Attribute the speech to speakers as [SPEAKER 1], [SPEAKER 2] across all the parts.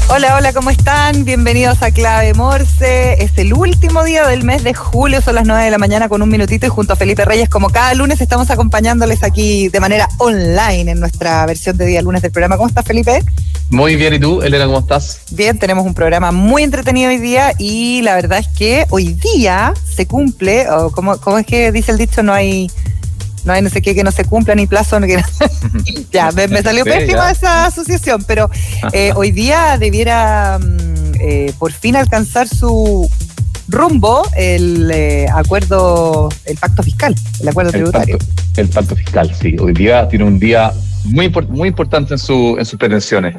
[SPEAKER 1] Hola, hola, ¿cómo están? Bienvenidos a Clave Morse. Es el último día del mes de julio, son las 9 de la mañana con un minutito y junto a Felipe Reyes, como cada lunes, estamos acompañándoles aquí de manera online en nuestra versión de día lunes del programa. ¿Cómo estás, Felipe?
[SPEAKER 2] Muy bien, ¿y tú, Elena, cómo estás?
[SPEAKER 1] Bien, tenemos un programa muy entretenido hoy día y la verdad es que hoy día se cumple, o ¿cómo es que dice el dicho? No hay no sé qué que no se cumpla ni plazo. Ya, me salió pésima esa asociación, pero hoy día debiera por fin alcanzar su rumbo el acuerdo, el pacto fiscal, el acuerdo tributario.
[SPEAKER 2] El pacto fiscal, sí. Hoy día tiene un día muy importante en sus pretensiones.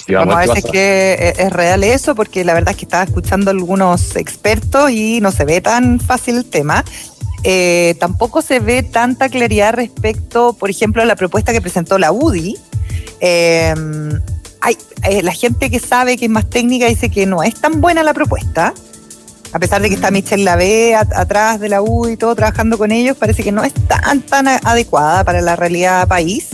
[SPEAKER 1] Vamos a ver si es que es real eso, porque la verdad es que estaba escuchando a algunos expertos y no se ve tan fácil el tema. Tampoco se ve tanta claridad respecto, por ejemplo, a la propuesta que presentó la UDI. La gente que sabe, que es más técnica, dice que no es tan buena la propuesta, a pesar de que está Michelle Lavé atrás de la UDI y todo trabajando con ellos, parece que no es tan adecuada para la realidad país.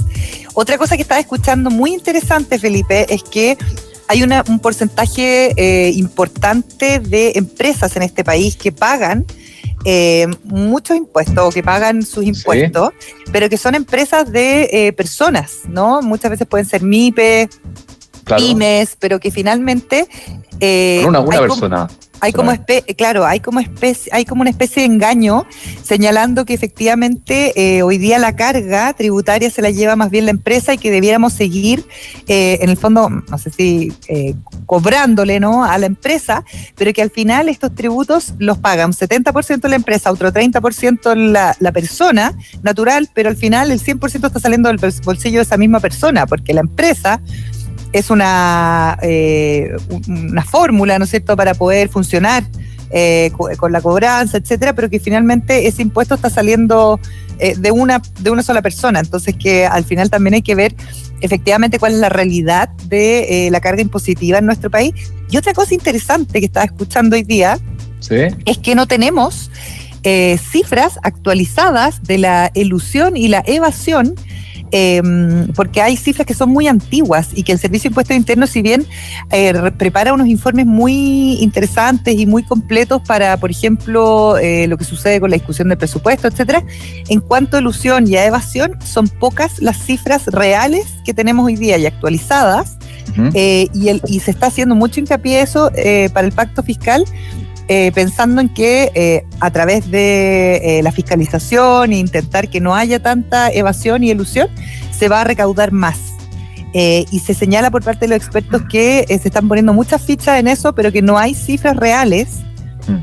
[SPEAKER 1] Otra cosa que estaba escuchando muy interesante, Felipe, es que hay un porcentaje importante de empresas en este país que pagan muchos impuestos, o que pagan sus impuestos, sí, pero que son empresas de personas, ¿no? Muchas veces pueden ser MIPE, claro, pymes, pero que finalmente
[SPEAKER 2] una persona.
[SPEAKER 1] Hay como una especie de engaño señalando que efectivamente hoy día la carga tributaria se la lleva más bien la empresa y que debiéramos seguir, en el fondo, no sé si cobrándole, ¿no?, a la empresa, pero que al final estos tributos los paga un 70% la empresa, otro 30% la persona natural, pero al final el 100% está saliendo del bolsillo de esa misma persona, porque la empresa es una fórmula, ¿no es cierto?, para poder funcionar con la cobranza, etcétera, pero que finalmente ese impuesto está saliendo de una sola persona. Entonces, que al final también hay que ver efectivamente cuál es la realidad de la carga impositiva en nuestro país. Y otra cosa interesante que estaba escuchando hoy día, ¿sí?, es que no tenemos cifras actualizadas de la elusión y la evasión, porque hay cifras que son muy antiguas y que el Servicio de Impuestos Internos, si bien prepara unos informes muy interesantes y muy completos para, por ejemplo, lo que sucede con la discusión del presupuesto, etcétera, en cuanto a elusión y a evasión, son pocas las cifras reales que tenemos hoy día y actualizadas, y se está haciendo mucho hincapié eso para el pacto fiscal, pensando en que a través de la fiscalización e intentar que no haya tanta evasión y elusión, se va a recaudar más. Y se señala por parte de los expertos que se están poniendo muchas fichas en eso, pero que no hay cifras reales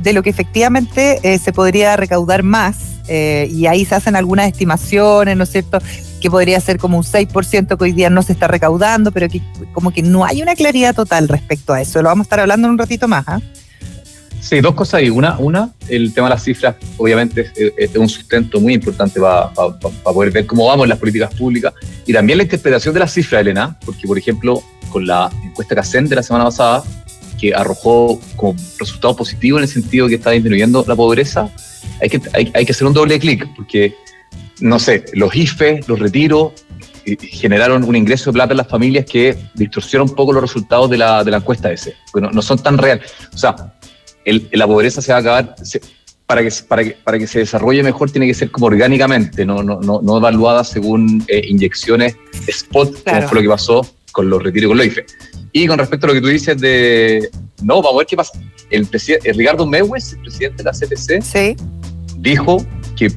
[SPEAKER 1] de lo que efectivamente se podría recaudar más. Y ahí se hacen algunas estimaciones, ¿no es cierto?, que podría ser como un 6% que hoy día no se está recaudando, pero que como que no hay una claridad total respecto a eso. Lo vamos a estar hablando en un ratito más, ¿eh?
[SPEAKER 2] Sí, dos cosas ahí. Una, el tema de las cifras, obviamente, es un sustento muy importante para poder ver cómo vamos en las políticas públicas, y también la interpretación de las cifras, Elena, porque, por ejemplo, con la encuesta CACEN de la semana pasada, que arrojó como resultado positivo en el sentido de que está disminuyendo la pobreza, hay que hacer un doble clic, porque, no sé, los IFE, los retiros, generaron un ingreso de plata en las familias que distorsiona un poco los resultados de la encuesta ese, porque no son tan reales. O sea, la pobreza se va a acabar, para que se desarrolle mejor tiene que ser como orgánicamente, no evaluada según inyecciones spot, claro, como fue lo que pasó con los retiros con los IFE. Y con respecto a lo que tú dices vamos a ver qué pasa. El Ricardo Mewes, el presidente de la CPC, sí, dijo que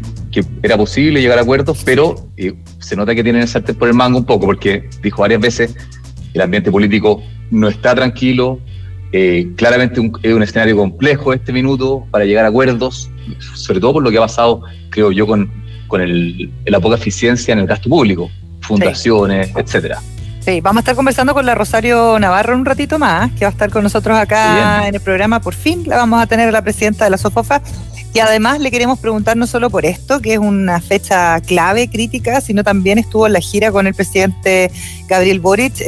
[SPEAKER 2] era posible llegar a acuerdos, pero se nota que tienen el sartén por el mango un poco, porque dijo varias veces que el ambiente político no está tranquilo. Claramente es un escenario complejo este minuto para llegar a acuerdos, sobre todo por lo que ha pasado, creo yo, con la poca eficiencia en el gasto público, fundaciones, sí, etcétera.
[SPEAKER 1] Sí, vamos a estar conversando con la Rosario Navarro un ratito más, que va a estar con nosotros acá en el programa. Por fin la vamos a tener a la presidenta de la SOFOFA, y además le queremos preguntar no solo por esto, que es una fecha clave, crítica, sino también estuvo en la gira con el presidente Gabriel Boric,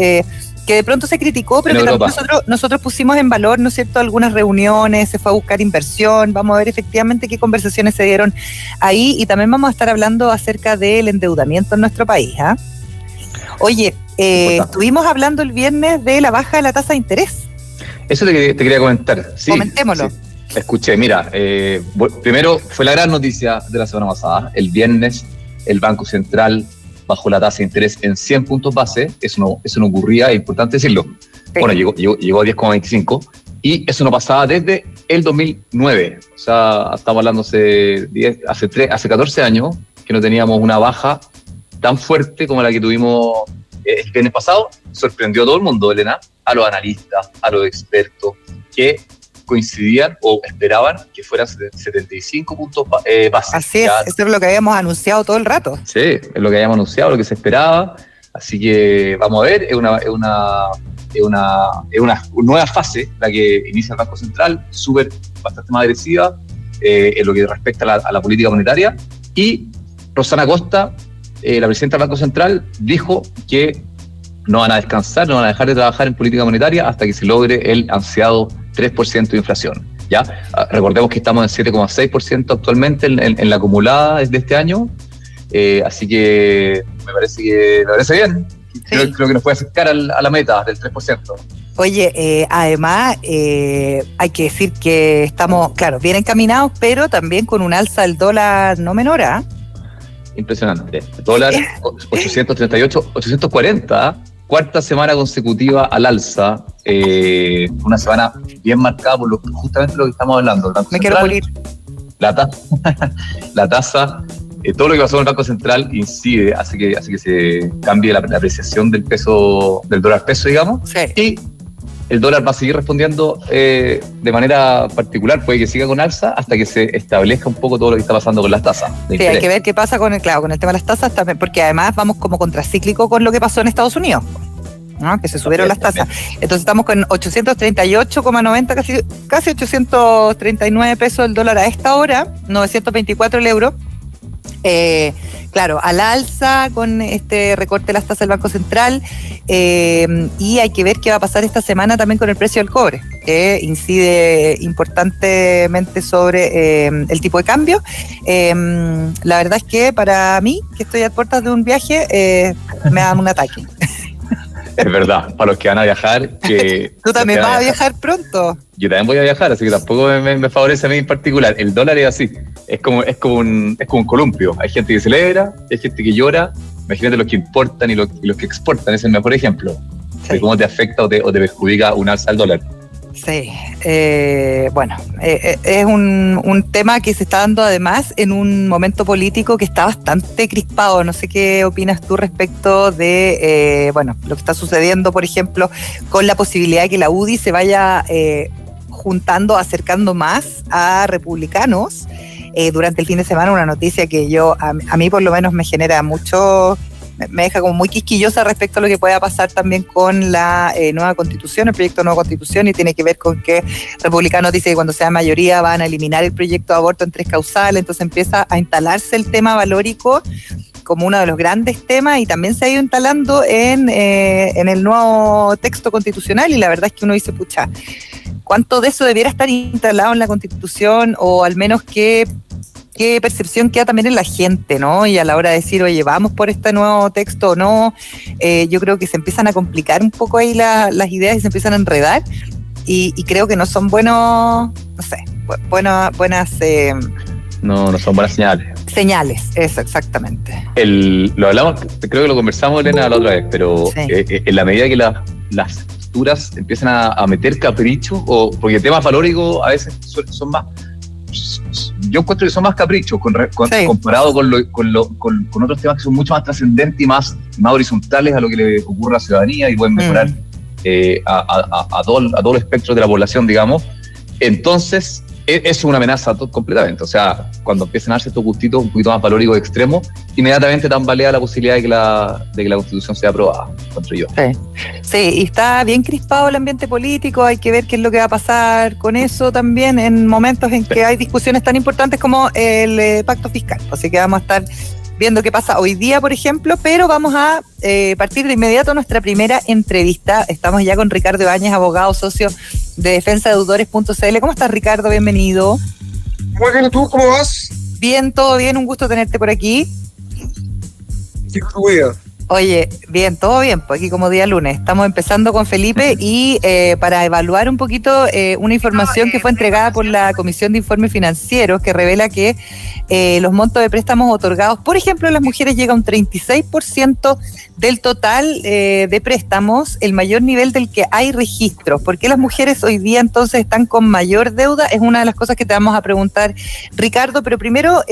[SPEAKER 1] que de pronto se criticó, pero que también nosotros pusimos en valor, ¿no es cierto?, algunas reuniones, se fue a buscar inversión. Vamos a ver efectivamente qué conversaciones se dieron ahí, y también vamos a estar hablando acerca del endeudamiento en nuestro país, ¿eh? Oye, Estuvimos hablando el viernes de la baja de la tasa de interés.
[SPEAKER 2] Eso te quería comentar. Sí,
[SPEAKER 1] comentémoslo.
[SPEAKER 2] Sí. Escuché, mira, primero fue la gran noticia de la semana pasada. El viernes el Banco Central bajó la tasa de interés en 100 puntos base. Eso no ocurría, es importante decirlo. Sí. Bueno, llegó a 10,25 y eso no pasaba desde el 2009. O sea, estamos hablando hace 14 años que no teníamos una baja tan fuerte como la que tuvimos el viernes pasado. Sorprendió a todo el mundo, Elena, a los analistas, a los expertos, que coincidían o esperaban que fueran 75 puntos base.
[SPEAKER 1] Así es, eso es lo que habíamos anunciado todo el rato.
[SPEAKER 2] Sí, es lo que habíamos anunciado, lo que se esperaba. Así que vamos a ver, es una nueva fase la que inicia el Banco Central, bastante más agresiva en lo que respecta a la política monetaria. Y Rosana Costa, la presidenta del Banco Central, dijo que no van a descansar, no van a dejar de trabajar en política monetaria hasta que se logre el ansiado 3% de inflación. ¿Ya? Recordemos que estamos en 7,6% actualmente en la acumulada desde este año, así que me parece bien. Sí. Creo que nos puede acercar a la meta del 3%.
[SPEAKER 1] Oye, además hay que decir que estamos, claro, bien encaminados, pero también con un alza del dólar no menor, ¿eh?
[SPEAKER 2] Impresionante. Dólar 838, 840, cuarta semana consecutiva al alza, una semana bien marcada por justamente lo que estamos hablando.
[SPEAKER 1] Me quiero morir.
[SPEAKER 2] La tasa, todo lo que pasó en el Banco Central incide, hace que se cambie la apreciación del dólar peso, digamos.
[SPEAKER 1] Sí.
[SPEAKER 2] Y el dólar va a seguir respondiendo de manera particular, puede que siga con alza hasta que se establezca un poco todo lo que está pasando con las tasas.
[SPEAKER 1] Sí, hay que ver qué pasa con el tema de las tasas también, porque además vamos como contracíclico con lo que pasó en Estados Unidos, ¿no? Que se subieron las tasas. Entonces estamos con 838,90, casi 839 pesos el dólar a esta hora, 924 el euro. Claro, al alza con este recorte de las tasas del Banco Central, y hay que ver qué va a pasar esta semana también con el precio del cobre, que incide importantemente sobre el tipo de cambio. La verdad es que para mí, que estoy a puertas de un viaje, me dan un ataque.
[SPEAKER 2] Es verdad, para los que van a viajar.
[SPEAKER 1] Tú también vas a viajar pronto.
[SPEAKER 2] Yo también voy a viajar, así que tampoco me favorece a mí en particular. El dólar es así, es como un columpio. Hay gente que celebra, hay gente que llora. Imagínate los que importan y los que exportan, es el mejor ejemplo de cómo te afecta o te perjudica un alza al dólar.
[SPEAKER 1] Sí, bueno, es un tema que se está dando además en un momento político que está bastante crispado. No sé qué opinas tú respecto de lo que está sucediendo, por ejemplo, con la posibilidad de que la UDI se vaya acercando más a republicanos. Durante el fin de semana, una noticia que a mí por lo menos me genera mucho... Me deja como muy quisquillosa respecto a lo que pueda pasar también con la nueva constitución, el proyecto de nueva constitución, y tiene que ver con que republicanos dicen que cuando sea mayoría van a eliminar el proyecto de aborto en 3 causales. Entonces empieza a instalarse el tema valórico como uno de los grandes temas, y también se ha ido instalando en el nuevo texto constitucional, y la verdad es que uno dice, pucha, ¿cuánto de eso debiera estar instalado en la constitución? O al menos qué percepción queda también en la gente, ¿no? Y a la hora de decir, oye, vamos por este nuevo texto o no, yo creo que se empiezan a complicar un poco ahí las ideas y se empiezan a enredar, y creo que no son buenas
[SPEAKER 2] no son buenas
[SPEAKER 1] señales, eso, exactamente.
[SPEAKER 2] Lo hablamos, creo que lo conversamos, Elena, la otra vez, pero sí. En la medida que las posturas empiezan a meter capricho, porque temas valóricos a veces son más... Yo encuentro que son más caprichos comparado con otros temas que son mucho más trascendentes y más horizontales a lo que le ocurre a la ciudadanía y pueden mejorar a todo el espectro de la población, digamos. Entonces, es una amenaza completamente. O sea, cuando empiezan a darse estos gustitos un poquito más valóricos extremos, inmediatamente tambalea la posibilidad de que la Constitución sea aprobada, encuentro yo.
[SPEAKER 1] Sí, y está bien crispado el ambiente político. Hay que ver qué es lo que va a pasar con eso también en momentos en que hay discusiones tan importantes como el pacto fiscal. Así que vamos a estar viendo qué pasa hoy día, por ejemplo, pero vamos a partir de inmediato nuestra primera entrevista. Estamos ya con Ricardo Ibáñez, abogado socio de defensa de deudores.cl. ¿Cómo estás, Ricardo? Bienvenido.
[SPEAKER 3] Muy bien, ¿y tú cómo vas?
[SPEAKER 1] Bien, todo bien, un gusto tenerte por aquí.
[SPEAKER 3] Sí, tu vida.
[SPEAKER 1] Oye, bien, todo bien, pues aquí como día lunes. Estamos empezando con Felipe y para evaluar un poquito una información que fue entregada por la Comisión de Informes Financieros que revela que los montos de préstamos otorgados, por ejemplo, a las mujeres llega a un 36% del total de préstamos, el mayor nivel del que hay registros. ¿Por qué las mujeres hoy día entonces están con mayor deuda? Es una de las cosas que te vamos a preguntar, Ricardo, pero primero,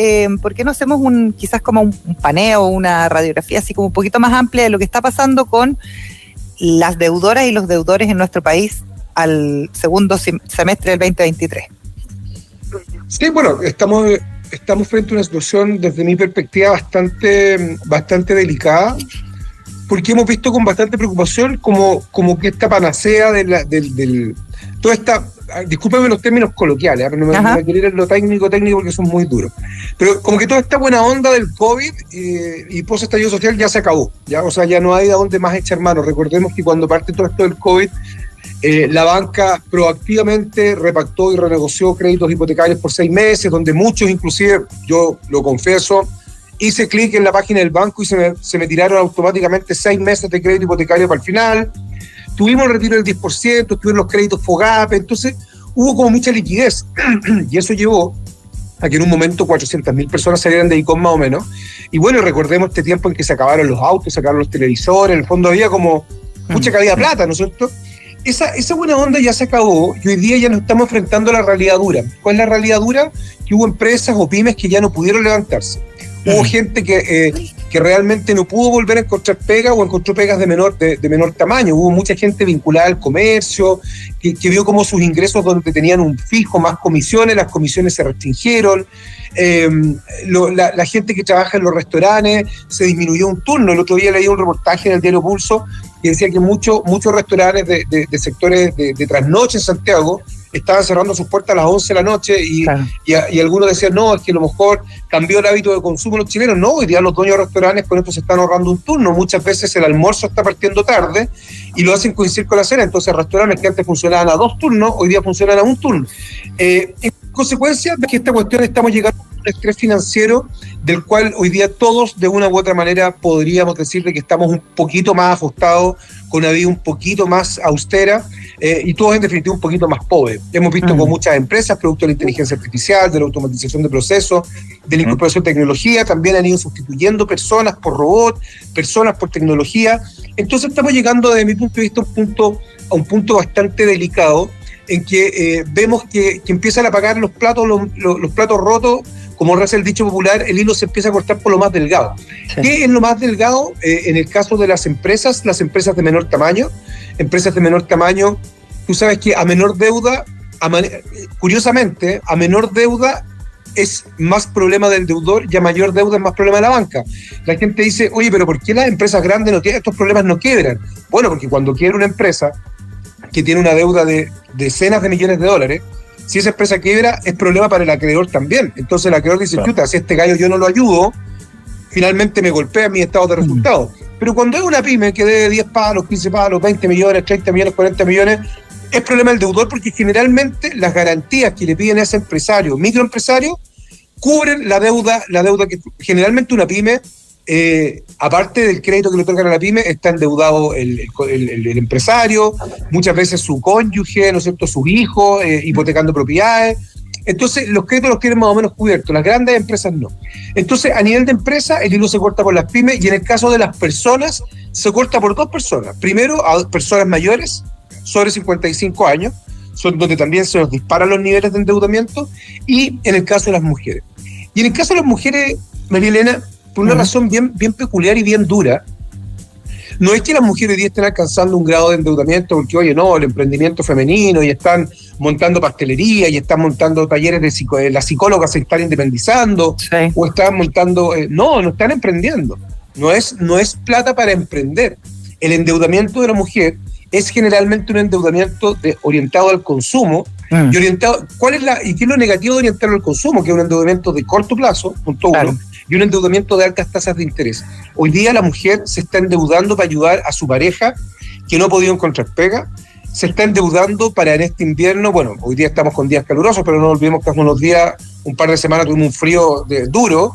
[SPEAKER 1] ¿por qué no hacemos quizás como un paneo, una radiografía así como un poquito más amplia de lo que está pasando con las deudoras y los deudores en nuestro país al segundo semestre del 2023?
[SPEAKER 3] Sí, bueno, estamos frente a una situación, desde mi perspectiva, bastante delicada, porque hemos visto con bastante preocupación como que esta panacea toda esta, discúlpeme los términos coloquiales, pero no me quiero ir en lo técnico porque son muy duros, pero como que toda esta buena onda del COVID y post-estallido social ya se acabó, ¿ya? O sea, ya no hay a dónde más echar mano. Recordemos que cuando parte todo esto del COVID, la banca proactivamente repactó y renegoció créditos hipotecarios por 6 meses, donde muchos, inclusive, yo lo confieso, hice clic en la página del banco y se me tiraron automáticamente 6 meses de crédito hipotecario para el final. Tuvimos el retiro del 10%, tuvieron los créditos FOGAPE, entonces hubo como mucha liquidez y eso llevó a que en un momento 400.000 personas salieran de ICOM más o menos. Y bueno, recordemos este tiempo en que se acabaron los autos, se acabaron los televisores, en el fondo había como mucha cabida de plata, ¿no es cierto? Esa buena onda ya se acabó y hoy día ya nos estamos enfrentando a la realidad dura. ¿Cuál es la realidad dura? Que hubo empresas o pymes que ya no pudieron levantarse. Hubo gente que realmente no pudo volver a encontrar pega o encontró pegas de menor tamaño. Hubo mucha gente vinculada al comercio, que vio como sus ingresos donde tenían un fijo, más comisiones, las comisiones se restringieron. La gente que trabaja en los restaurantes se disminuyó un turno. El otro día leí un reportaje en el diario Pulso que decía que muchos restaurantes de sectores de trasnoche en Santiago estaban cerrando sus puertas a las 11 de la noche y algunos decían, no, es que a lo mejor cambió el hábito de consumo de los chilenos. No, hoy día los dueños de restaurantes con esto se están ahorrando un turno. Muchas veces el almuerzo está partiendo tarde y lo hacen coincidir con la cena. Entonces restaurantes que antes funcionaban a 2 turnos, hoy día funcionan a 1 turno. En consecuencia de que esta cuestión estamos llegando a un estrés financiero del cual hoy día todos de una u otra manera podríamos decirle que estamos un poquito más ajustados, con una vida un poquito más austera, y todos en definitiva un poquito más pobres. Hemos visto con muchas empresas, producto de la inteligencia artificial, de la automatización de procesos, de la incorporación de tecnología, también han ido sustituyendo personas por robots, personas por tecnología. Entonces estamos llegando desde mi punto de vista a un punto bastante delicado en que vemos que empiezan a pagar los platos rotos. Como reza el dicho popular, el hilo se empieza a cortar por lo más delgado. Sí. ¿Qué es lo más delgado? En el caso de las empresas de menor tamaño. Empresas de menor tamaño, tú sabes que a menor deuda, curiosamente, a menor deuda es más problema del deudor y a mayor deuda es más problema de la banca. La gente dice, oye, pero ¿por qué las empresas grandes estos problemas no quiebran? Bueno, porque cuando quiebra una empresa que tiene una deuda de decenas de millones de dólares, si esa empresa quiebra, es problema para el acreedor también. Entonces el acreedor dice, chuta, si este gallo yo no lo ayudo, finalmente me golpea mi estado de resultados. Pero cuando es una pyme que debe 10 palos, 15 palos, 20 millones, 30 millones, 40 millones, es problema del deudor porque generalmente las garantías que le piden a ese empresario, microempresario, cubren la deuda que generalmente una pyme, aparte del crédito que le otorgan a la pyme, está endeudado el empresario, muchas veces su cónyuge, ¿no es cierto?, sus hijos, hipotecando propiedades. Entonces, los créditos los tienen más o menos cubiertos, las grandes empresas no. Entonces, a nivel de empresa, el hilo se corta por las pymes y en el caso de las personas, se corta por 2 personas. Primero, a personas mayores, sobre 55 años, son donde también se nos disparan los niveles de endeudamiento, y en el caso de las mujeres. Y en el caso de las mujeres, María Elena, por una razón bien peculiar y bien dura, no es que las mujeres hoy día estén alcanzando un grado de endeudamiento porque, oye, no, el emprendimiento femenino y están montando pastelería y están montando talleres de las psicólogas se están independizando, sí, o están montando, no están emprendiendo. No es plata para emprender. El endeudamiento de la mujer es generalmente un endeudamiento orientado al consumo y orientado, ¿qué es lo negativo de orientarlo al consumo? Que es un endeudamiento de corto plazo, punto uno. Claro. Y un endeudamiento de altas tasas de interés. Hoy día la mujer se está endeudando para ayudar a su pareja que no ha podido encontrar pega, se está endeudando para en este invierno, bueno, hoy día estamos con días calurosos, pero no olvidemos que hace unos días, un par de semanas tuvimos un frío duro,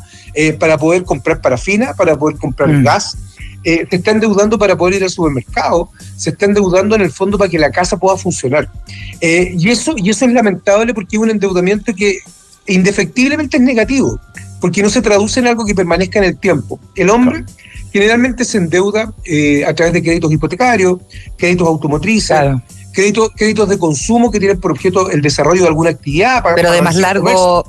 [SPEAKER 3] para poder comprar parafina, para poder comprar gas. se está endeudando para poder ir al supermercado, se está endeudando en el fondo para que la casa pueda funcionar. Y eso es lamentable porque es un endeudamiento que indefectiblemente es negativo, porque no se traduce en algo que permanezca en el tiempo. El hombre generalmente se endeuda a través de créditos hipotecarios, créditos automotrices, claro, créditos de consumo que tienen por objeto el desarrollo de alguna actividad.
[SPEAKER 1] Pero de más largo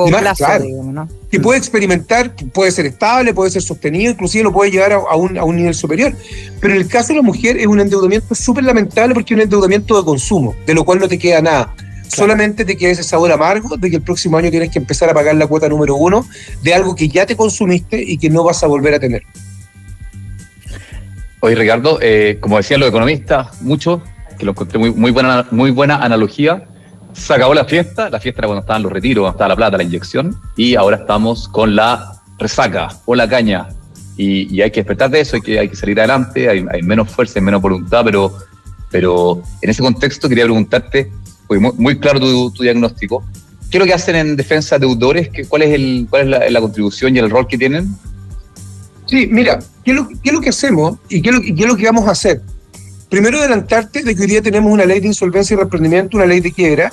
[SPEAKER 1] plazo, claro, digamos, ¿no?
[SPEAKER 3] Que puede experimentar, puede ser estable, puede ser sostenido, inclusive lo puede llevar a un nivel superior. Pero en el caso de la mujer es un endeudamiento súper lamentable porque es un endeudamiento de consumo, de lo cual no te queda nada. Claro. Solamente te queda ese sabor amargo de que el próximo año tienes que empezar a pagar la cuota número 1 de algo que ya te consumiste y que no vas a volver a tener.
[SPEAKER 2] Oye, Ricardo, como decían los economistas, muchos, que lo encontré muy buena analogía, se acabó la fiesta era cuando estaban los retiros, cuando estaba la plata, la inyección, y ahora estamos con la resaca o la caña, y hay que despertar de eso, hay que salir adelante, hay menos fuerza, hay menos voluntad, pero en ese contexto quería preguntarte, porque muy claro tu diagnóstico, ¿qué es lo que hacen en defensa de deudores? ¿Cuál es la contribución y el rol que tienen?
[SPEAKER 3] Sí, mira, ¿qué es lo que hacemos y qué es lo que vamos a hacer? Primero, adelantarte de que hoy día tenemos una ley de insolvencia y reprendimiento, una ley de quiebra,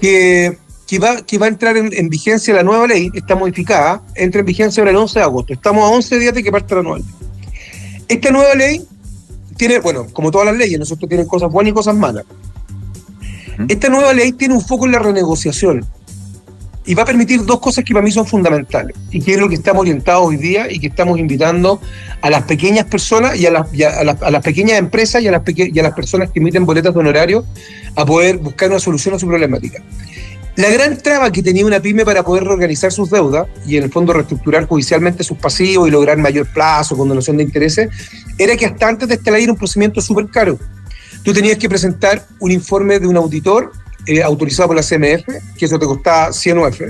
[SPEAKER 3] que va a entrar en vigencia. La nueva ley está modificada, entra en vigencia ahora el 11 de agosto. Estamos a 11 días de que parte la nueva ley. Esta nueva ley tiene, bueno, como todas las leyes, nosotros tienen cosas buenas y cosas malas. Esta nueva ley tiene un foco en la renegociación y va a permitir dos cosas que para mí son fundamentales y que es lo que estamos orientados hoy día y que estamos invitando a las pequeñas personas y a las pequeñas empresas y a las personas que emiten boletas de honorario a poder buscar una solución a su problemática. La gran traba que tenía una pyme para poder reorganizar sus deudas y en el fondo reestructurar judicialmente sus pasivos y lograr mayor plazo, condonación de intereses, era que hasta antes de esta ley era un procedimiento súper caro. Tú tenías que presentar un informe de un auditor autorizado por la CMF, que eso te costaba 100 UF,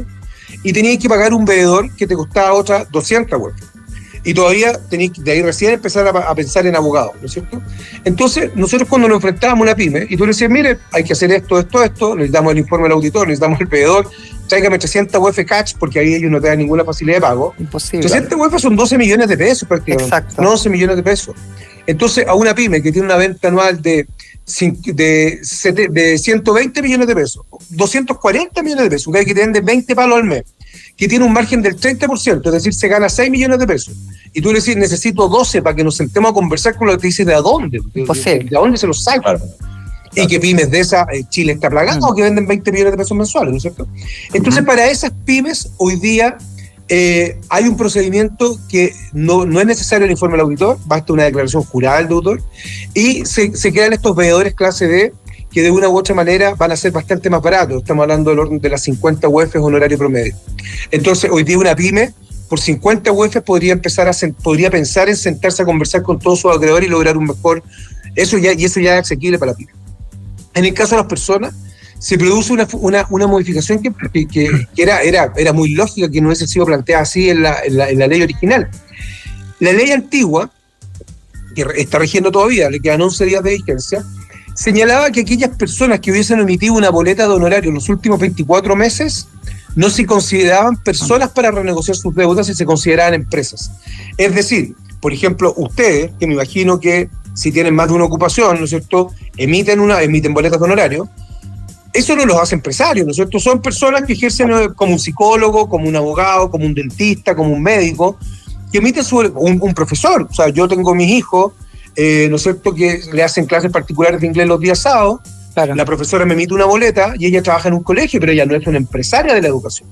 [SPEAKER 3] y tenías que pagar un veedor que te costaba otras 200 UF. Y todavía tenías que de ahí recién empezar a pensar en abogados, ¿no es cierto? Entonces, nosotros cuando nos enfrentábamos a una pyme, y tú le decías, mire, hay que hacer esto, necesitamos el informe del auditor, necesitamos el veedor, tráigame 300 UF cash, porque ahí ellos no te dan ninguna facilidad de pago.
[SPEAKER 1] Imposible.
[SPEAKER 3] 300 UF son 12 millones de pesos prácticamente.
[SPEAKER 1] Exacto.
[SPEAKER 3] No 11 millones de pesos. Entonces, a una pyme que tiene una venta anual de 120 millones de pesos, 240 millones de pesos, que te venden 20 palos al mes, que tiene un margen del 30%, es decir, se gana 6 millones de pesos, y tú le dices, necesito 12 para que nos sentemos a conversar con lo que te dice, ¿de dónde? ¿De dónde se los saca? Claro. Y que pymes de esa, Chile está plagado, que venden 20 millones de pesos mensuales, ¿no es cierto? Entonces, para esas pymes, hoy día, hay un procedimiento que no es necesario el informe del auditor, basta una declaración jurada del deudor, y se crean estos veedores clase D que de una u otra manera van a ser bastante más baratos. Estamos hablando del orden de las 50 UF honorario promedio. Entonces, hoy día una pyme, por 50 UF podría pensar en sentarse a conversar con todos sus acreedores y lograr un mejor... Eso ya es asequible para la pyme. En el caso de las personas, se produce una modificación que era muy lógica, que no hubiese sido planteada así en la ley original. La ley antigua, que está rigiendo todavía, le quedan 11 días de vigencia, señalaba que aquellas personas que hubiesen emitido una boleta de honorario en los últimos 24 meses no se consideraban personas para renegociar sus deudas y se consideraban empresas. Es decir, por ejemplo, ustedes, que me imagino que si tienen más de una ocupación, ¿no es cierto?, emiten boletas de honorario. Eso no los hace empresarios, ¿no es cierto? Son personas que ejercen como un psicólogo, como un abogado, como un dentista, como un médico, que emiten un profesor. O sea, yo tengo mis hijos, ¿no es cierto?, que le hacen clases particulares de inglés los días sábados. Claro. La profesora me emite una boleta y ella trabaja en un colegio, pero ella no es una empresaria de la educación.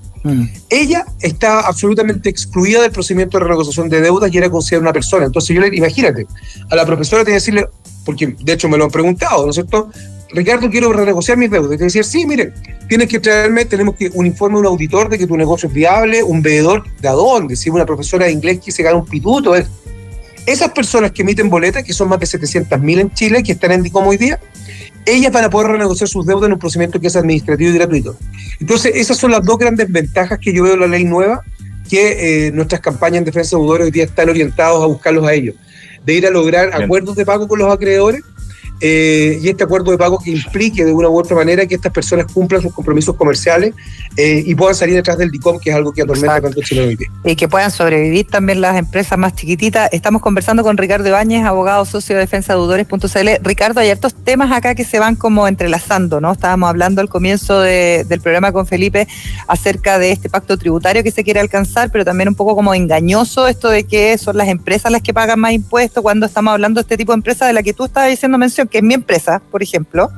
[SPEAKER 3] Ella está absolutamente excluida del procedimiento de renegociación de deudas y era considerada una persona. Entonces imagínate, a la profesora tenía que decirle, porque de hecho me lo han preguntado, ¿no es cierto?, Ricardo, quiero renegociar mis deudas. Y te decía, sí, mire, tienes que traerme, un informe de un auditor de que tu negocio es viable, un veedor, ¿de dónde? Si una profesora de inglés que se gana un pituto. Esas personas que emiten boletas, que son más de 700.000 en Chile, que están en DICOM hoy día, ellas van a poder renegociar sus deudas en un procedimiento que es administrativo y gratuito. Entonces, esas son las dos grandes ventajas que yo veo en la ley nueva, que nuestras campañas en defensa de deudores hoy día están orientados a buscarlos a ellos, de ir a lograr acuerdos de pago con los acreedores, y este acuerdo de pago que implique de una u otra manera que estas personas cumplan sus compromisos comerciales y puedan salir detrás del DICOM, que es algo que atormenta tanto Chile hoy día.
[SPEAKER 1] Y que puedan sobrevivir también las empresas más chiquititas. Estamos conversando con Ricardo Ibáñez, abogado socio de defensa de deudores.cl. Ricardo, hay hartos temas acá que se van como entrelazando, ¿no? Estábamos hablando al comienzo del programa con Felipe acerca de este pacto tributario que se quiere alcanzar, pero también un poco como engañoso esto de que son las empresas las que pagan más impuestos cuando estamos hablando de este tipo de empresas de la que tú estabas diciendo mención, que es mi empresa, por ejemplo,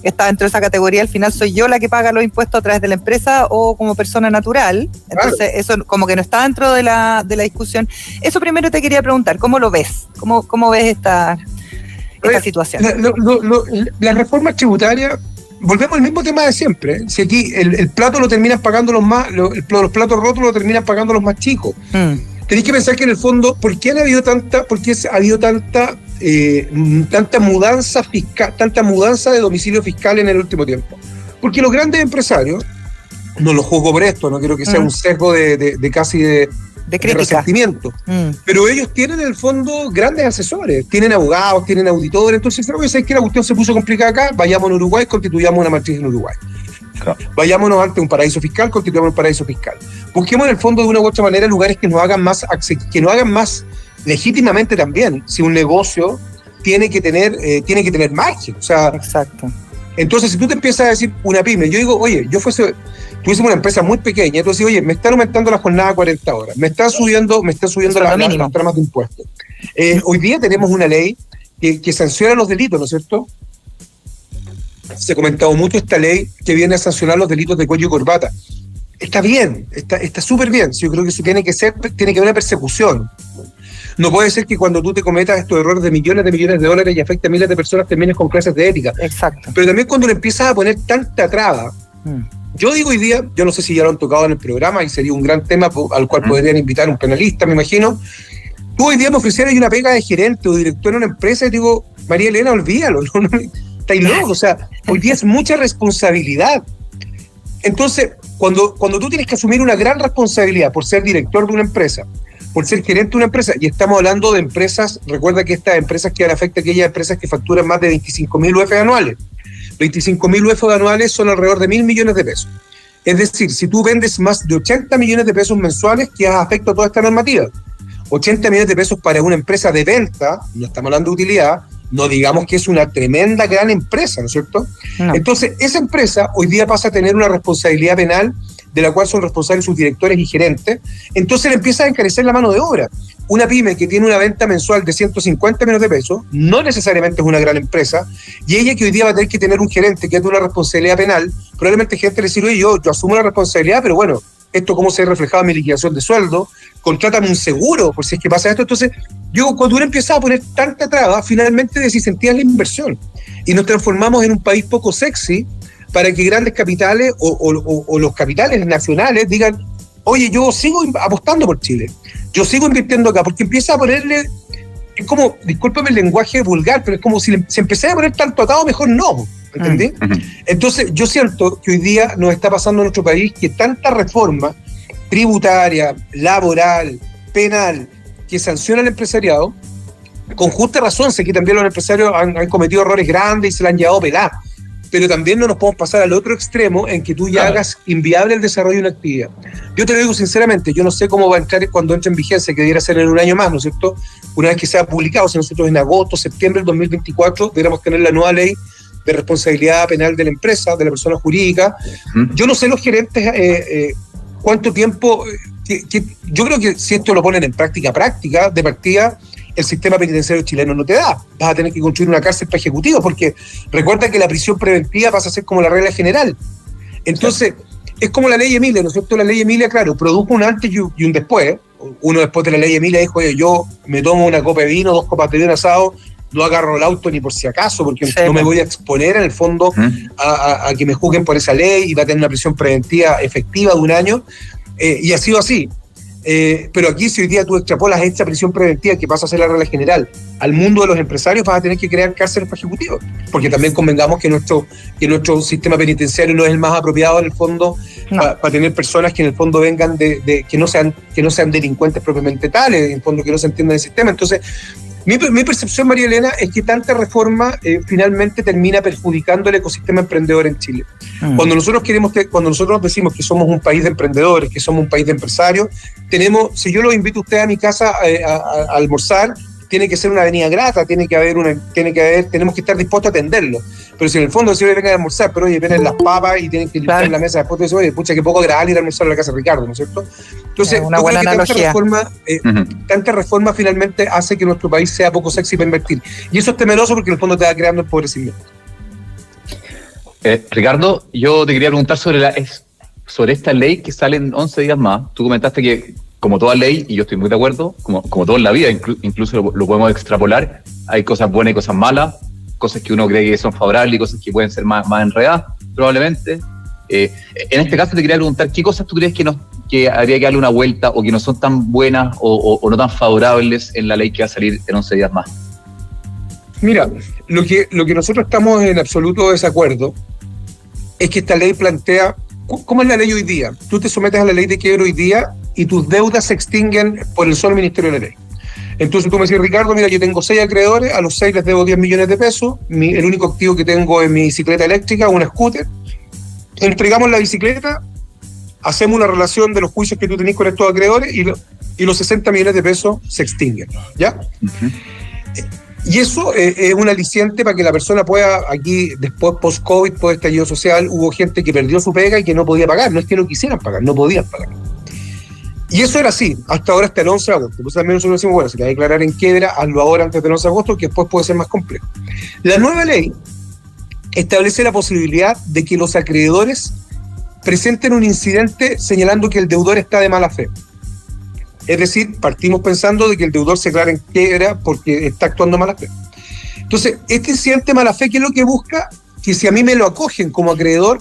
[SPEAKER 1] está dentro de esa categoría. Al final soy yo la que paga los impuestos a través de la empresa o como persona natural. Entonces, claro, eso como que no está dentro de la discusión. Eso primero te quería preguntar, ¿cómo lo ves? ¿Cómo ves esta situación?
[SPEAKER 3] Las reformas tributarias, volvemos al mismo tema de siempre. Si aquí el plato lo terminan pagando los platos rotos lo terminan pagando los más chicos. Tenéis que pensar que en el fondo, ¿por qué ha habido tanta mudanza fiscal, tanta mudanza de domicilio fiscal en el último tiempo? Porque los grandes empresarios, no los juzgo por esto, no quiero que sea un sesgo de resentimiento, pero ellos tienen en el fondo grandes asesores, tienen abogados, tienen auditores. Entonces, ¿sabes que la cuestión se puso complicada acá? Vayamos a Uruguay, constituyamos una matriz en Uruguay. Claro. Vayámonos ante un paraíso fiscal, constituyamos un paraíso fiscal. Busquemos en el fondo de una u otra manera lugares que nos hagan más legítimamente también, si un negocio tiene que tener margen. O sea,
[SPEAKER 1] exacto.
[SPEAKER 3] Entonces, si tú te empiezas a decir una pyme, yo digo, oye, tuviésemos una empresa muy pequeña, entonces, oye, me están aumentando la jornada a 40 horas, me están subiendo las tramas de impuestos. Hoy día tenemos una ley que sanciona los delitos, ¿no es cierto? Se ha comentado mucho esta ley que viene a sancionar los delitos de cuello y corbata. Está bien, está súper bien. Yo creo que eso tiene que haber una persecución. No puede ser que cuando tú te cometas estos errores de millones de dólares y afecta a miles de personas termines con clases de ética.
[SPEAKER 1] Exacto.
[SPEAKER 3] Pero también cuando le empiezas a poner tanta traba. Yo digo hoy día, yo no sé si ya lo han tocado en el programa y sería un gran tema al cual podrían invitar un penalista, me imagino. Tú hoy día me ofrecieras una pega de gerente o director en una empresa y te digo, María Elena, olvídalo, estáis locos. O sea, hoy día es mucha responsabilidad. Entonces, cuando tú tienes que asumir una gran responsabilidad por ser director de una empresa, por ser gerente de una empresa, y estamos hablando de empresas, recuerda que estas empresas que afectan a aquellas empresas que facturan más de 25.000 UF anuales. 25.000 UF anuales son alrededor de 1.000 millones de pesos. Es decir, si tú vendes más de 80 millones de pesos mensuales, que afecta a toda esta normativa. 80 millones de pesos para una empresa de venta, no estamos hablando de utilidad, no digamos que es una tremenda gran empresa, ¿no es cierto? No. Entonces, esa empresa hoy día pasa a tener una responsabilidad penal de la cual son responsables sus directores y gerentes. Entonces le empieza a encarecer la mano de obra. Una pyme que tiene una venta mensual de 150 millones de pesos no necesariamente es una gran empresa, y ella que hoy día va a tener que tener un gerente que tiene una responsabilidad penal, probablemente el gerente le dice, oye, yo asumo la responsabilidad, pero bueno, esto cómo se ha reflejado en mi liquidación de sueldo, contrátame un seguro por si es que pasa esto. Entonces, cuando uno empieza a poner tanta traba, finalmente desincentivas la inversión y nos transformamos en un país poco sexy para que grandes capitales o los capitales nacionales digan, oye, yo sigo apostando por Chile, yo sigo invirtiendo acá, porque empieza a ponerle, es como, discúlpame el lenguaje vulgar, pero es como si se empezara a poner tanto atado, mejor no, ¿entendí? Entonces yo siento que hoy día nos está pasando en nuestro país que tanta reforma tributaria, laboral, penal, que sanciona al empresariado, con justa razón, sé que también los empresarios han cometido errores grandes y se la han llevado a pelar, pero también no nos podemos pasar al otro extremo en que tú ya hagas inviable el desarrollo de una actividad. Yo te lo digo sinceramente, yo no sé cómo va a entrar cuando entre en vigencia, que debiera ser en un año más, ¿no es cierto? Una vez que sea publicado, si nosotros en agosto, septiembre del 2024 deberíamos tener la nueva ley de responsabilidad penal de la empresa, de la persona jurídica. Yo no sé los gerentes cuánto tiempo, yo creo que si esto lo ponen en práctica de partida, el sistema penitenciario chileno no te da. Vas a tener que construir una cárcel para ejecutivos, porque recuerda que la prisión preventiva pasa a ser como la regla general. Entonces, es como la ley Emilia, ¿no es cierto? La ley Emilia, claro, produjo un antes y un después. Uno después de la ley Emilia dijo, oye, yo me tomo una copa de vino, 2 copas de vino asado, no agarro el auto ni por si acaso, porque no me voy a exponer en el fondo a que me juzguen por esa ley y va a tener una prisión preventiva efectiva de 1 año. Y ha sido así. Pero aquí, si hoy día tú extrapolas esta prisión preventiva que pasa a ser la regla general al mundo de los empresarios, vas a tener que crear cárceles para ejecutivos, porque también convengamos que nuestro sistema penitenciario no es el más apropiado en el fondo para tener personas que en el fondo vengan que no sean delincuentes propiamente tales, en el fondo que no se entiendan el sistema. Entonces, Mi percepción, María Elena, es que tanta reforma finalmente termina perjudicando el ecosistema emprendedor en Chile. Cuando nosotros decimos que somos un país de emprendedores, que somos un país de empresarios, si yo los invito a ustedes a mi casa a almorzar, tiene que ser una avenida grata, tenemos que estar dispuestos a atenderlo. Pero si en el fondo si hoy vengan a almorzar, pero oye, vienen las papas y tienen que limpiar la mesa después de eso, oye, pucha, que poco agradable ir a almorzar a la casa de Ricardo, ¿no es cierto? Entonces,
[SPEAKER 1] una buena analogía.
[SPEAKER 3] Tanta reforma finalmente hace que nuestro país sea poco sexy para invertir. Y eso es temeroso porque en el fondo te va creando empobrecimiento.
[SPEAKER 2] Ricardo, yo te quería preguntar sobre esta ley que sale en 11 días más. Tú comentaste que, como toda ley, y yo estoy muy de acuerdo, como todo en la vida, incluso lo podemos extrapolar, hay cosas buenas y cosas malas, cosas que uno cree que son favorables y cosas que pueden ser más enredadas, probablemente. En este caso te quería preguntar, ¿qué cosas tú crees que habría que darle una vuelta o que no son tan buenas o no tan favorables en la ley que va a salir en 11 días más?
[SPEAKER 3] Mira, lo que nosotros estamos en absoluto desacuerdo es que esta ley plantea, ¿cómo es la ley hoy día? Tú te sometes a la ley de quiebra hoy día y tus deudas se extinguen por el solo Ministerio de la Ley. Entonces tú me decís, Ricardo, mira, yo tengo 6 acreedores, a los 6 les debo 10 millones de pesos, el único activo que tengo es mi bicicleta eléctrica, una scooter, entregamos la bicicleta, hacemos una relación de los juicios que tú tenés con estos acreedores y los 60 millones de pesos se extinguen, ¿ya? Uh-huh. Y eso es un aliciente para que la persona pueda, aquí después post-COVID, post-estallido social, hubo gente que perdió su pega y que no podía pagar, no es que no quisieran pagar, no podían pagar. Y eso era así, hasta ahora, hasta el 11 de agosto. Entonces también nosotros decimos, bueno, si te va a declarar en quiebra, hazlo ahora antes del 11 de agosto, que después puede ser más complejo. La nueva ley establece la posibilidad de que los acreedores presenten un incidente señalando que el deudor está de mala fe. Es decir, partimos pensando de que el deudor se declara en quiebra porque está actuando de mala fe. Entonces, este incidente de mala fe, ¿qué es lo que busca? Que si a mí me lo acogen como acreedor,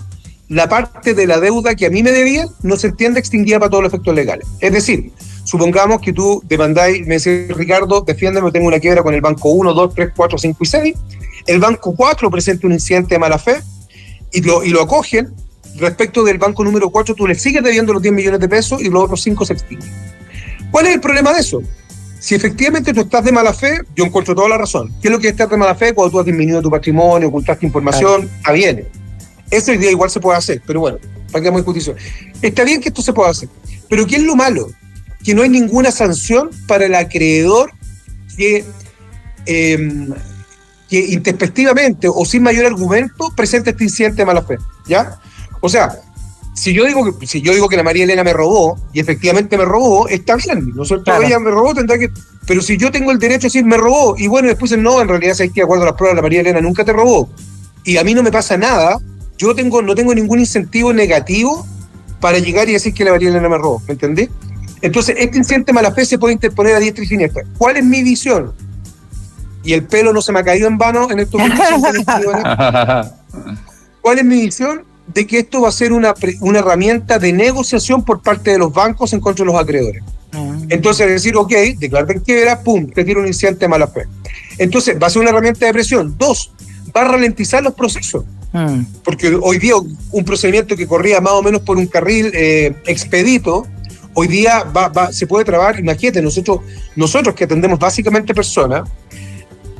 [SPEAKER 3] la parte de la deuda que a mí me debían no se entienda extinguida para todos los efectos legales. Es decir, supongamos que tú demandáis, me decís, Ricardo, defiéndeme, tengo una quiebra con el banco 1, 2, 3, 4, 5 y 6, el banco 4 presenta un incidente de mala fe y lo acogen, respecto del banco número 4 tú le sigues debiendo los 10 millones de pesos y los otros 5 se extinguen. ¿Cuál es el problema de eso? Si efectivamente tú estás de mala fe, yo encuentro toda la razón. ¿Qué es lo que es estar de mala fe? Cuando tú has disminuido tu patrimonio, ocultaste información, está bien. Eso hoy día igual se puede hacer, pero bueno, para que hagamos discusión. Está bien que esto se pueda hacer, pero ¿qué es lo malo? Que no hay ninguna sanción para el acreedor que intempestivamente o sin mayor argumento presente este incidente de mala fe, ¿ya? O sea, si yo digo que la María Elena me robó, y efectivamente me robó, está bien, ¿no es cierto? Claro. Ella me robó, tendrá que... Pero si yo tengo el derecho a decir me robó, y bueno, después no, en realidad, si hay que de acuerdo a las pruebas, la María Elena nunca te robó, y a mí no me pasa nada, yo no tengo ningún incentivo negativo para llegar y decir que la María Elena me robó, ¿me entendés? Entonces, este incidente de mala fe se puede interponer a diestra y siniestra. ¿Cuál es mi visión? Y el pelo no se me ha caído en vano en estos momentos. ¿Cuál es mi visión? De que esto va a ser una herramienta de negociación por parte de los bancos en contra de los acreedores. Entonces, decir, ok, declararte en quiebra, pum, te tiro un incidente de mala fe. Entonces, va a ser una herramienta de presión. 2, va a ralentizar los procesos. Porque hoy día un procedimiento que corría más o menos por un carril expedito, hoy día se puede trabar. Imagínate, nosotros que atendemos básicamente personas,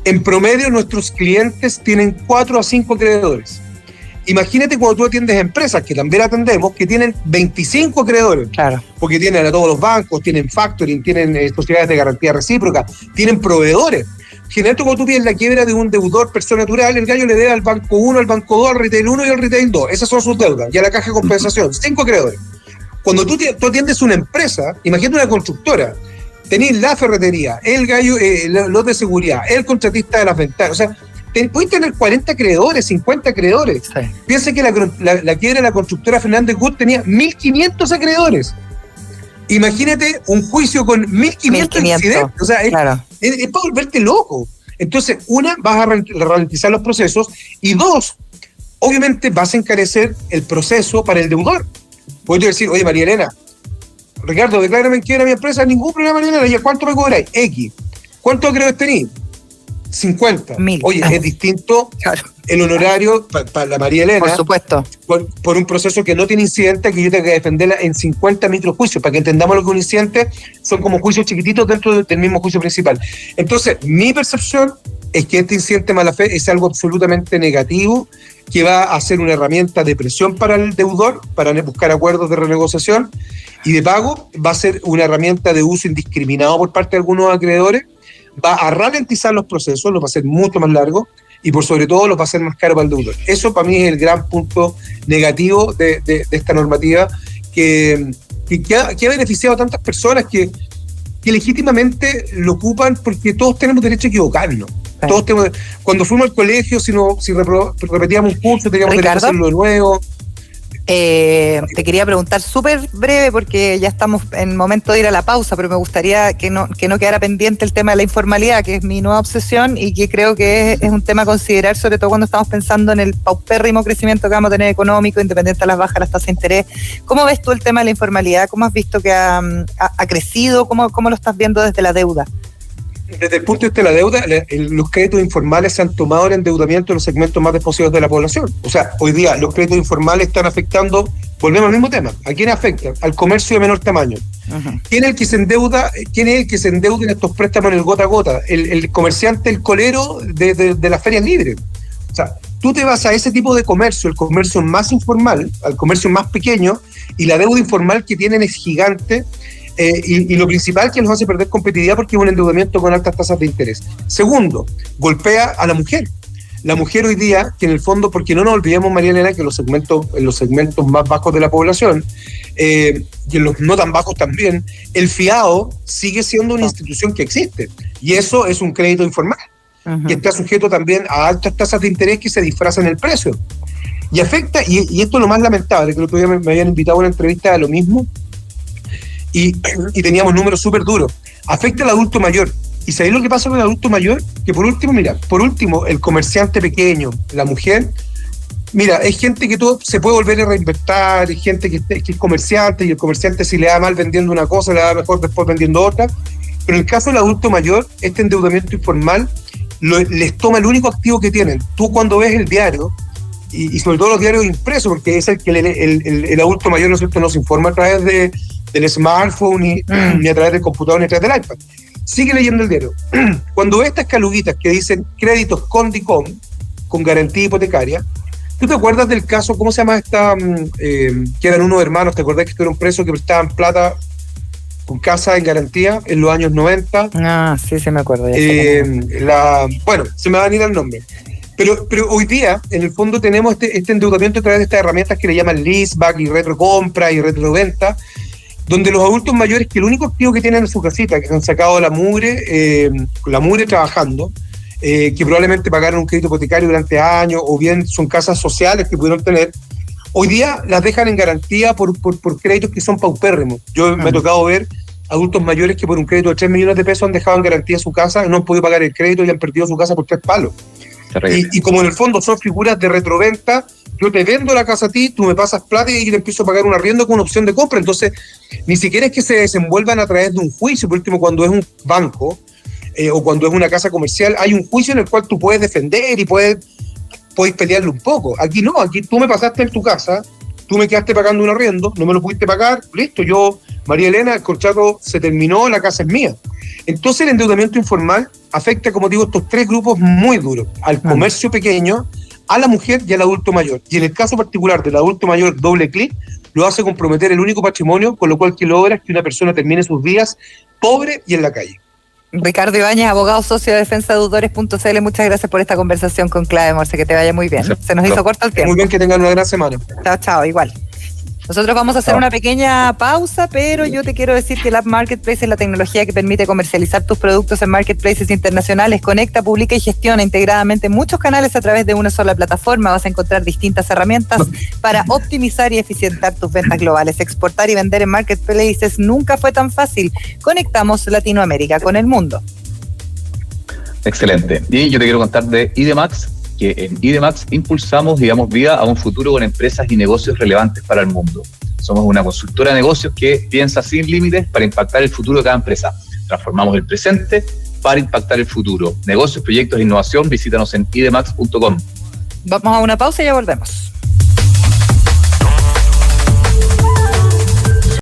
[SPEAKER 3] en promedio nuestros clientes tienen 4 a 5 acreedores. Imagínate cuando tú atiendes empresas, que también atendemos, que tienen 25 acreedores. Claro. Porque tienen a todos los bancos, tienen factoring, tienen sociedades de garantía recíproca, tienen proveedores. Generalmente cuando tú pides la quiebra de un deudor persona natural, el gallo le debe al banco 1, al banco 2, al retail 1 y al retail 2. Esas son sus deudas. Y a la caja de compensación, 5 acreedores. Cuando tú atiendes una empresa, imagínate una constructora, tenés la ferretería, el gallo, los de seguridad, el contratista de las ventanas, o sea, puedes tener 40 acreedores, 50 acreedores. Sí. Piensa que la quiebra de la constructora Fernández Gut tenía 1.500 acreedores. Imagínate un juicio con 1.500 incidentes. O sea, claro. es para volverte loco. Entonces, vas a ralentizar los procesos y 2, obviamente vas a encarecer el proceso para el deudor. Puedo decir, oye, María Elena, Ricardo, declárame en quiebra mi empresa, ningún problema, María Elena, ¿y cuánto me cobráis? X. ¿Cuántos acreedores tenéis? 50.
[SPEAKER 1] 1000.
[SPEAKER 3] Oye, es distinto
[SPEAKER 1] Claro.
[SPEAKER 3] el honorario para la María Elena.
[SPEAKER 1] Por supuesto.
[SPEAKER 3] Por un proceso que no tiene incidente, que yo tengo que defenderla en 50 microjuicios. Para que entendamos lo que es un incidente, son como juicios chiquititos dentro del mismo juicio principal. Entonces, mi percepción es que este incidente de mala fe es algo absolutamente negativo, que va a ser una herramienta de presión para el deudor, para buscar acuerdos de renegociación y de pago. Va a ser una herramienta de uso indiscriminado por parte de algunos acreedores. Va a ralentizar los procesos, los va a hacer mucho más largos y por sobre todo los va a hacer más caro para el deudor. Eso para mí es el gran punto negativo de esta normativa que ha beneficiado a tantas personas que legítimamente lo ocupan, porque todos tenemos derecho a equivocarnos. Sí. Todos tenemos, cuando fuimos al colegio, si repetíamos un curso, teníamos derecho a hacerlo de nuevo.
[SPEAKER 1] Te quería preguntar súper breve, porque ya estamos en momento de ir a la pausa, pero me gustaría que no quedara pendiente el tema de la informalidad, que es mi nueva obsesión y que creo que es un tema a considerar, sobre todo cuando estamos pensando en el paupérrimo crecimiento que vamos a tener económico, independiente de las bajas las tasas de interés. ¿Cómo ves tú el tema de la informalidad? ¿Cómo has visto que ha crecido? ¿Cómo lo estás viendo desde la deuda?
[SPEAKER 3] Desde el punto de vista de la deuda, los créditos informales se han tomado el endeudamiento de los segmentos más desposeídos de la población. O sea, hoy día los créditos informales están afectando, volvemos al mismo tema, ¿a quién afecta? Al comercio de menor tamaño. Uh-huh. ¿Quién es el que se endeuda? ¿Quién es el que se endeuda en estos préstamos en el gota a gota? El comerciante, el colero de las ferias libres. O sea, tú te vas a ese tipo de comercio, el comercio más informal, al comercio más pequeño, y la deuda informal que tienen es gigante. Y lo principal que nos hace perder competitividad, porque es un endeudamiento con altas tasas de interés. Segundo, golpea a la mujer. La mujer hoy día, que en el fondo, porque no nos olvidemos, María Elena, que en los segmentos más bajos de la población, y en los no tan bajos también, el fiado sigue siendo una institución que existe. Y eso es un crédito informal, uh-huh, que está sujeto también a altas tasas de interés que se disfrazan el precio. Y afecta, y esto es lo más lamentable, que el otro día me habían invitado a una entrevista a lo mismo, y teníamos números súper duros. Afecta al adulto mayor. ¿Y sabéis lo que pasa con el adulto mayor? Que por último, el comerciante pequeño, la mujer, mira, es gente que todo se puede volver a reinventar, hay gente que es comerciante, y el comerciante, si le da mal vendiendo una cosa, le da mejor después vendiendo otra. Pero en el caso del adulto mayor, este endeudamiento informal les toma el único activo que tienen. Tú, cuando ves el diario, y sobre todo los diarios impresos, porque es el que el adulto mayor, ¿no es cierto?, nos informa a través del smartphone, ni a través del computador, ni a través del iPad. Sigue leyendo el diario. Cuando ves estas caluguitas que dicen créditos con DICOM, con garantía hipotecaria, ¿tú te acuerdas del caso, cómo se llama esta, que eran unos hermanos, ¿te acordás que estuvieron presos, que prestaban plata con casa en garantía en los años 90?
[SPEAKER 1] Ah, sí, me acuerdo.
[SPEAKER 3] Bueno, se me va a venir el nombre. Pero hoy día, en el fondo, tenemos este endeudamiento a través de estas herramientas que le llaman leaseback y retrocompra y retroventa, donde los adultos mayores, que el único activo que tienen en su casita, que se han sacado la mugre trabajando, que probablemente pagaron un crédito hipotecario durante años, o bien son casas sociales que pudieron tener, hoy día las dejan en garantía por créditos que son paupérrimos. Yo me ha tocado ver adultos mayores que por un crédito de 3 millones de pesos han dejado en garantía su casa, no han podido pagar el crédito y han perdido su casa por 3 palos. Y como en el fondo son figuras de retroventa, yo te vendo la casa a ti, tú me pasas plata y te empiezo a pagar un arriendo con una opción de compra. Entonces, ni siquiera es que se desenvuelvan a través de un juicio. Por último, cuando es un banco o cuando es una casa comercial, hay un juicio en el cual tú puedes defender y puedes pelearlo un poco. Aquí no, aquí tú me pasaste en tu casa, tú me quedaste pagando un arriendo, no me lo pudiste pagar, listo, yo, María Elena, el contrato se terminó, la casa es mía. Entonces el endeudamiento informal afecta, como digo, estos tres grupos muy duros: al comercio pequeño, a la mujer y al adulto mayor. Y en el caso particular del adulto mayor, doble clic, lo hace comprometer el único patrimonio, con lo cual que logra que una persona termine sus días pobre y en la calle.
[SPEAKER 1] Ricardo Ibáñez, abogado socio de defensa de deudores.cl, muchas gracias por esta conversación con Clave Morse, que te vaya muy bien. Se nos hizo corto el tiempo.
[SPEAKER 3] Muy bien, que tengan una gran semana.
[SPEAKER 1] Chao, igual. Nosotros vamos a hacer una pequeña pausa, pero yo te quiero decir que el App Marketplace es la tecnología que permite comercializar tus productos en marketplaces internacionales. Conecta, publica y gestiona integradamente muchos canales a través de una sola plataforma. Vas a encontrar distintas herramientas para optimizar y eficientar tus ventas globales. Exportar y vender en marketplaces nunca fue tan fácil. Conectamos Latinoamérica con el mundo.
[SPEAKER 2] Excelente. Y yo te quiero contar de IDEMAX, que en IDEMAX impulsamos y damos vida a un futuro con empresas y negocios relevantes para el mundo. Somos una consultora de negocios que piensa sin límites para impactar el futuro de cada empresa. Transformamos el presente para impactar el futuro. Negocios, proyectos e innovación, visítanos en idemax.com.
[SPEAKER 1] Vamos a una pausa y ya volvemos.